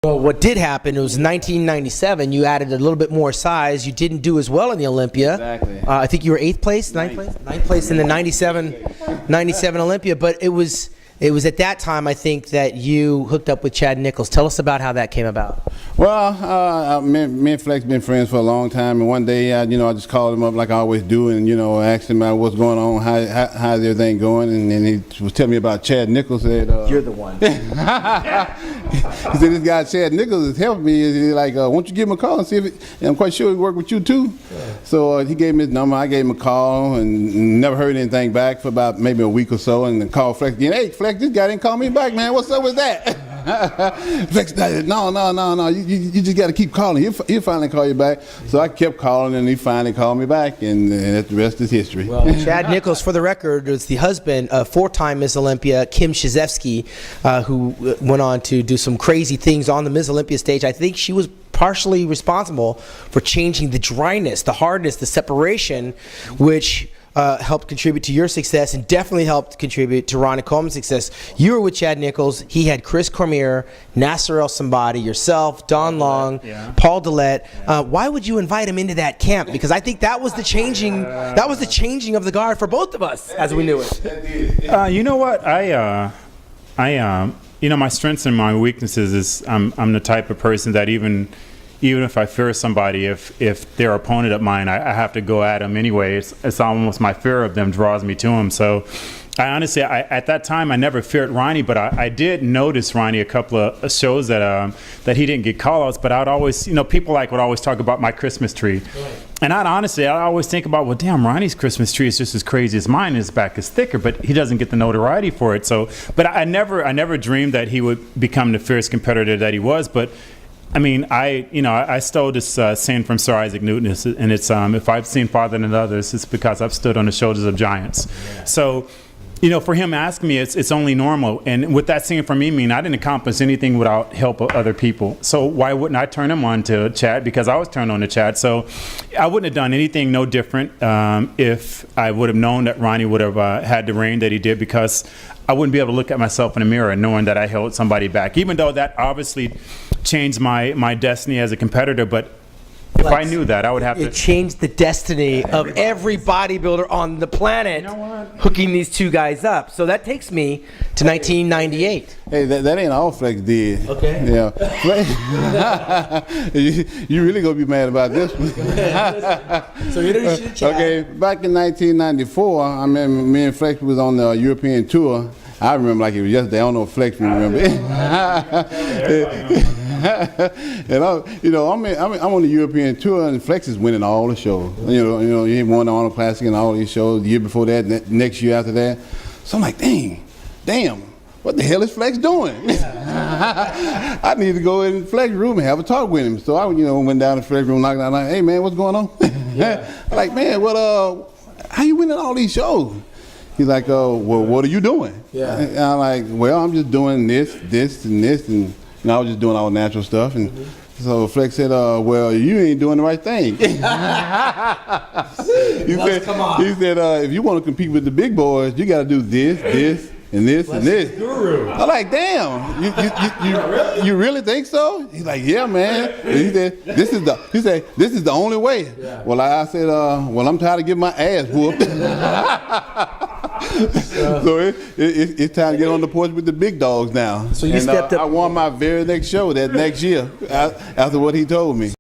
Well, what did happen, it was 1997, you added a little bit more size. You didn't do as well in the Olympia. Exactly. I think you were 8th place, 9th place? 9th place in the 97 Olympia. But it was at that time, I think, that you hooked up with Chad Nichols. Tell us about how that came about. Well, me and Flex been friends for a long time, and one day, I just called him up like I always do, and asked him about what's going on, how's everything going, and then he was telling me about Chad Nichols. Said, You're the one. he said, this guy Chad Nichols is helping me. He's like, why don't you give him a call and see if I'm quite sure he work with you too. Yeah. So he gave me his number. I gave him a call and never heard anything back for about maybe a week or so, and then called Flex again. Hey, Flex, this guy didn't call me back, man. What's up with that? Flex, no. You just got to keep calling. He'll finally call you back. So I kept calling, and he finally called me back, and the rest is history. Well, Chad Nichols, for the record, was the husband of 4-time Miss Olympia Kim Shizevsky, who went on to do some crazy things on the Miss Olympia stage. I think she was partially responsible for changing the dryness, the hardness, the separation, which helped contribute to your success and definitely helped contribute to Ronnie Coleman's success. You were with Chad Nichols. He had Chris Cormier, Nasser El Sambadi, yourself, Don Long, Paul Dillette. Why would you invite him into that camp? Because I think that was the changing of the guard for both of us as we knew it. You know what? My strengths and my weaknesses is I'm the type of person that even if I fear somebody, if they're an opponent of mine, I have to go at them anyway. It's almost my fear of them draws me to them. So I honestly, at that time, I never feared Ronnie, but I did notice Ronnie a couple of shows that he didn't get call-outs, but I'd always, people would always talk about my Christmas tree. Right. And I'd always think about, well, damn, Ronnie's Christmas tree is just as crazy as mine. His back is thicker, but he doesn't get the notoriety for it. So, but I never dreamed that he would become the fierce competitor that he was, but I mean, I stole this saying from Sir Isaac Newton, and it's if I've seen farther than others, it's because I've stood on the shoulders of giants. Yeah. So, for him asking me, it's only normal. And with that saying for me, I didn't accomplish anything without help of other people. So why wouldn't I turn him on to Chad? Because I was turned on to Chad. So I wouldn't have done anything no different if I would have known that Ronnie would have had the reign that he did, because I wouldn't be able to look at myself in the mirror knowing that I held somebody back, even though that obviously changed my destiny as a competitor. But if I knew that, I would have to. It changed the destiny of every bodybuilder on the planet, hooking these two guys up. So that takes me to 1998. Hey, that ain't all Flex did. Okay. Yeah. you really gonna be mad about this one. So you should chat. Okay, back in 1994, I mean, me and Flex was on the European tour. I remember like it was yesterday. I don't know if Flex remember. And I'm on the European tour, and Flex is winning all the shows. He won the Arnold Classic and all these shows. The year before that, next year after that. So I'm like, damn, what the hell is Flex doing? I need to go in Flex room and have a talk with him. So I, went down to Flex room, knocked on, like, hey man, what's going on? Like, man, how you winning all these shows? He's like, well, what are you doing? Yeah. And I'm like, well, I'm just doing this, and this, and I was just doing all natural stuff. And so Flex said, well, you ain't doing the right thing. He said, if you want to compete with the big boys, you got to do this, and this, and this. Guru. I'm like, damn, you really think so? He's like, yeah, man. And he said, this is the only way. Yeah. Well, I said, well, I'm tired of getting my ass whooped. So it's time to get on the porch with the big dogs now. So you stepped up. I won my very next show that next year after what he told me.